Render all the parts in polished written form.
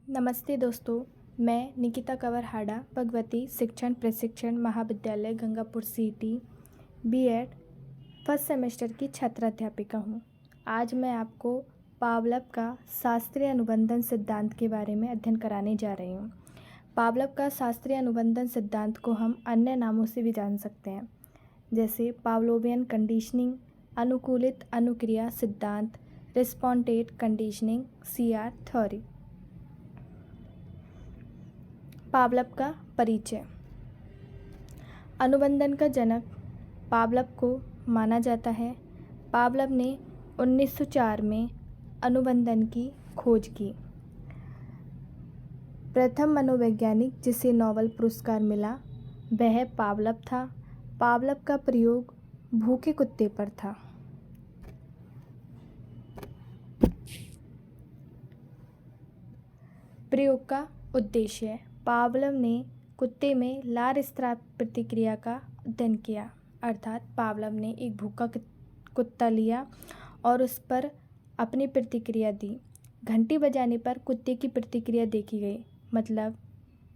नमस्ते दोस्तों, मैं निकिता कंवर हाड़ा Bhagwati Shikshan Prashikshan Mahavidyalaya Gangapur City BEd first semester की छात्राध्यापिका हूँ। आज मैं आपको पावलव का शास्त्रीय अनुबंधन सिद्धांत के बारे में अध्ययन कराने जा रही हूँ। पावलव का शास्त्रीय अनुबंधन सिद्धांत को हम अन्य नामों से भी जान सकते हैं, जैसे पावलोवियन कंडीशनिंग, अनुकूलित अनुक्रिया सिद्धांत, रिस्पॉन्डेंट कंडीशनिंग, सीआर थ्योरी। पावलव का परिचय। अनुबंधन का जनक पावलव को माना जाता है। पावलव ने 1904 में अनुबंधन की खोज की। प्रथम मनोवैज्ञानिक जिसे नोबेल पुरस्कार मिला वह पावलव था। पावलव का प्रयोग भूखे कुत्ते पर था। प्रयोग का उद्देश्य। पावलव ने कुत्ते में लार स्राव प्रतिक्रिया का अध्ययन किया, अर्थात पावलव ने एक भूखा कुत्ता लिया और उस पर अपनी प्रतिक्रिया दी। घंटी बजाने पर कुत्ते की प्रतिक्रिया देखी गई। मतलब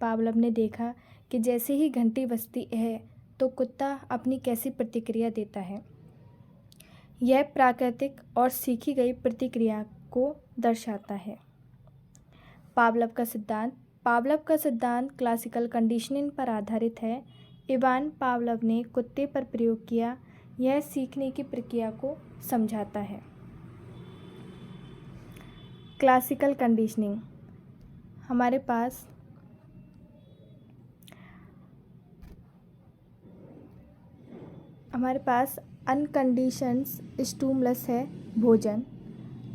पावलव ने देखा कि जैसे ही घंटी बजती है तो कुत्ता अपनी कैसी प्रतिक्रिया देता है। यह प्राकृतिक और सीखी गई प्रतिक्रिया को दर्शाता है। पावलव का सिद्धांत। पावलव का सिद्धांत क्लासिकल कंडीशनिंग पर आधारित है। इवान पावलव ने कुत्ते पर प्रयोग किया। यह सीखने की प्रक्रिया को समझाता है। Classical conditioning. हमारे पास अनकंडीशन्ड स्टिमुलस है भोजन,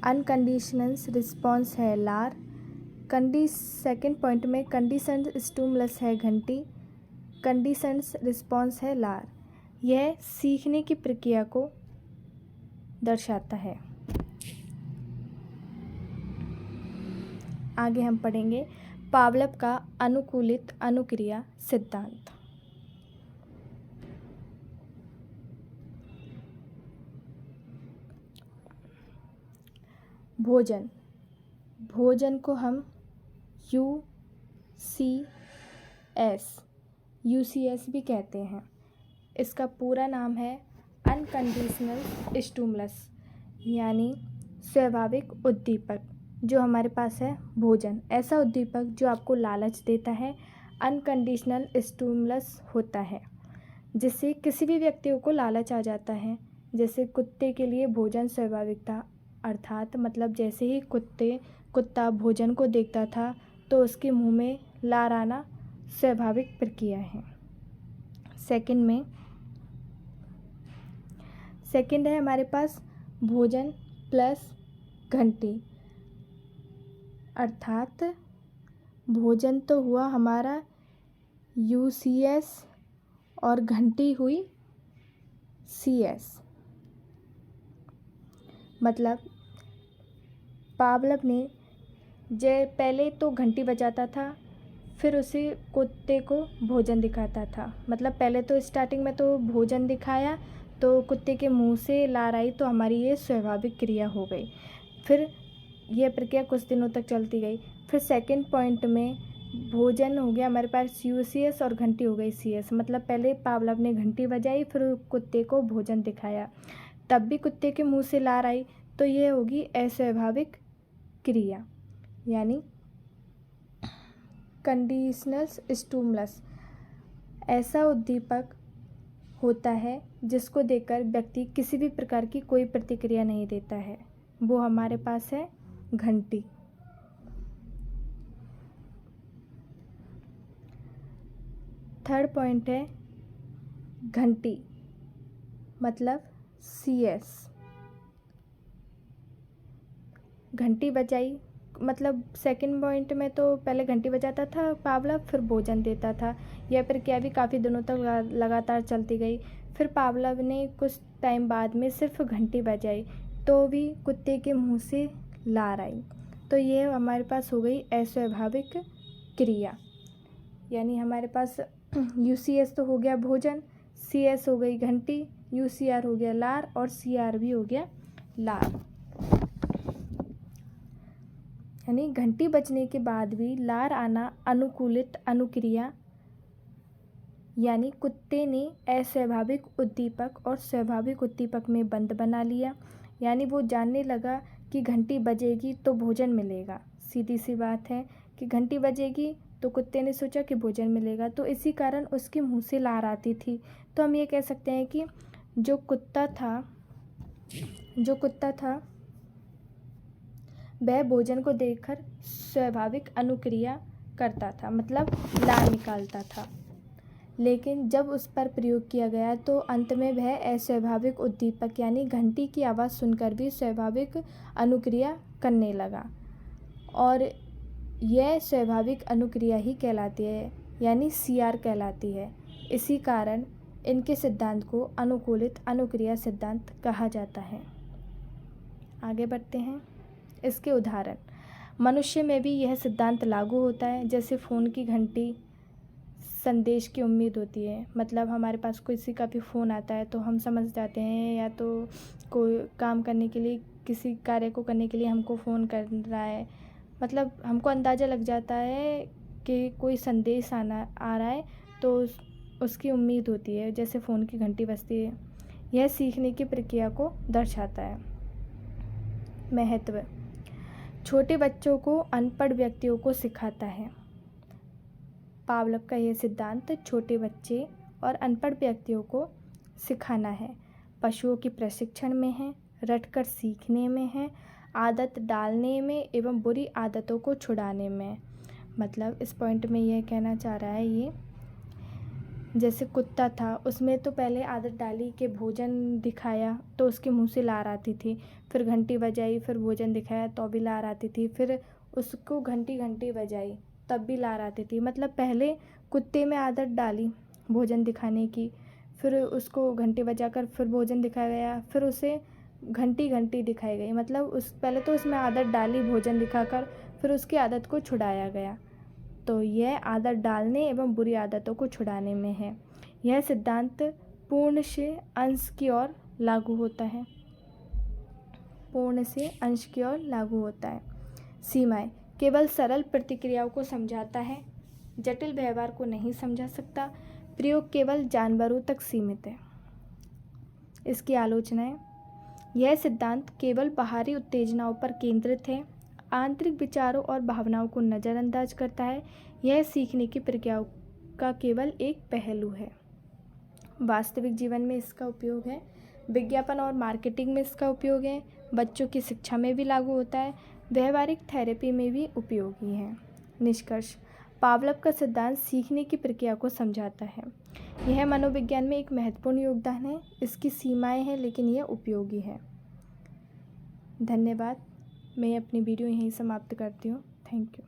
अनकंडीशनल रिस्पॉन्स है लार, सेकेंड पॉइंट में कंडीशन्ड स्टिमुलस है घंटी, कंडीशन्ड रिस्पॉन्स है लार। यह सीखने की प्रक्रिया को दर्शाता है। आगे हम पढ़ेंगे पावलव का अनुकूलित अनुक्रिया सिद्धांत। भोजन को हम यूसीएस भी कहते हैं। इसका पूरा नाम है अनकंडीशनल स्टिमुलस, यानी स्वाभाविक उद्दीपक। जो हमारे पास है भोजन, ऐसा उद्दीपक जो आपको लालच देता है, अनकंडीशनल स्टिमुलस होता है, जिससे किसी भी व्यक्ति को लालच आ जाता है। जैसे कुत्ते के लिए भोजन स्वाभाविक था, अर्थात मतलब जैसे ही कुत्ता भोजन को देखता था तो उसके मुंह में लार आना स्वाभाविक प्रक्रिया है। सेकंड है हमारे पास भोजन प्लस घंटी, अर्थात भोजन तो हुआ हमारा यूसीएस और घंटी हुई सीएस। मतलब पावलव ने पहले तो घंटी बजाता था, फिर उसी कुत्ते को भोजन दिखाता था। मतलब पहले तो स्टार्टिंग में तो भोजन दिखाया तो कुत्ते के मुंह से लार आई, तो हमारी ये स्वाभाविक क्रिया हो गई। फिर यह प्रक्रिया कुछ दिनों तक चलती गई। फिर सेकंड पॉइंट में भोजन हो गया हमारे पास यूसीएस और घंटी हो गई सीएस। मतलब पहले पावलव ने घंटी बजाई, फिर कुत्ते को भोजन दिखाया, तब भी कुत्ते के मुंह से लार आई, तो ये होगी अस्वाभाविक क्रिया, यानी कंडीशनल स्टिमुलस। ऐसा उद्दीपक होता है जिसको देखकर व्यक्ति किसी भी प्रकार की कोई प्रतिक्रिया नहीं देता है, वो हमारे पास है घंटी। थर्ड पॉइंट है घंटी, मतलब सीएस। घंटी बजाई, मतलब सेकंड पॉइंट में तो पहले घंटी बजाता था पावलव, फिर भोजन देता था। यह प्रक्रिया भी काफ़ी दिनों तक लगातार चलती गई। फिर पावलव ने कुछ टाइम बाद में सिर्फ घंटी बजाई तो भी कुत्ते के मुंह से लार आई, तो ये हमारे पास हो गई अस्वाभाविक क्रिया। यानी हमारे पास यूसीएस तो हो गया भोजन, सीएस हो गई घंटी, यूसीआर हो गया लार और सीआर भी हो गया लार। यानी घंटी बजने के बाद भी लार आना अनुकूलित अनुक्रिया, यानी कुत्ते ने अस्वाभाविक उद्दीपक और स्वाभाविक उद्दीपक में बंद बना लिया। यानी वो जानने लगा कि घंटी बजेगी तो भोजन मिलेगा। सीधी सी बात है कि घंटी बजेगी तो कुत्ते ने सोचा कि भोजन मिलेगा, तो इसी कारण उसके मुंह से लार आती थी। तो हम ये कह सकते हैं कि जो कुत्ता था वह भोजन को देखकर स्वाभाविक अनुक्रिया करता था, मतलब लार निकालता था। लेकिन जब उस पर प्रयोग किया गया तो अंत में वह अस्वाभाविक उद्दीपक यानी घंटी की आवाज़ सुनकर भी स्वाभाविक अनुक्रिया करने लगा, और यह स्वाभाविक अनुक्रिया ही कहलाती है, यानी CR कहलाती है। इसी कारण इनके सिद्धांत को अनुकूलित अनुक्रिया सिद्धांत कहा जाता है। आगे बढ़ते हैं। इसके उदाहरण, मनुष्य में भी यह सिद्धांत लागू होता है। जैसे फ़ोन की घंटी संदेश की उम्मीद होती है, मतलब हमारे पास किसी का भी फ़ोन आता है तो हम समझ जाते हैं या तो कोई काम करने के लिए, किसी कार्य को करने के लिए हमको फ़ोन कर रहा है, मतलब हमको अंदाज़ा लग जाता है कि कोई संदेश आ रहा है, तो उसकी उम्मीद होती है। जैसे फ़ोन की घंटी बजती है, यह सीखने की प्रक्रिया को दर्शाता है। महत्व, छोटे बच्चों को अनपढ़ व्यक्तियों को सिखाता है। पावलोव का यह सिद्धांत छोटे बच्चे और अनपढ़ व्यक्तियों को सिखाना है। पशुओं की प्रशिक्षण में है, रटकर सीखने में है, आदत डालने में एवं बुरी आदतों को छुड़ाने में। मतलब इस पॉइंट में यह कहना चाह रहा है, ये जैसे कुत्ता था, उसमें तो पहले आदत डाली कि भोजन दिखाया तो उसके मुंह से लार आती थी, फिर घंटी बजाई, फिर भोजन दिखाया तो भी लार आती थी, फिर उसको घंटी बजाई तब भी लार आती थी। मतलब पहले कुत्ते में आदत डाली भोजन दिखाने की, फिर उसको घंटी बजाकर फिर भोजन दिखाया गया, फिर उसे घंटी दिखाई गई। मतलब पहले तो उसमें आदत डाली भोजन दिखाकर, फिर उसकी आदत को छुड़ाया गया। तो यह आदत डालने एवं बुरी आदतों को छुड़ाने में है। यह सिद्धांत पूर्ण से अंश की ओर लागू होता है। पूर्ण से अंश की ओर लागू होता है। सीमाएं, केवल सरल प्रतिक्रियाओं को समझाता है, जटिल व्यवहार को नहीं समझा सकता। प्रयोग केवल जानवरों तक सीमित है। इसकी आलोचनाएं, यह सिद्धांत केवल बाहरी उत्तेजनाओं पर केंद्रित है, आंतरिक विचारों और भावनाओं को नज़रअंदाज करता है। यह सीखने की प्रक्रियाओं का केवल एक पहलू है। वास्तविक जीवन में इसका उपयोग है, विज्ञापन और मार्केटिंग में इसका उपयोग है, बच्चों की शिक्षा में भी लागू होता है, व्यवहारिक थेरेपी में भी उपयोगी है। निष्कर्ष, पावलोव का सिद्धांत सीखने की प्रक्रिया को समझाता है। यह मनोविज्ञान में एक महत्वपूर्ण योगदान है। इसकी सीमाएं हैं लेकिन यह उपयोगी है। धन्यवाद। मैं अपनी वीडियो यहीं समाप्त करती हूँ। Thank you.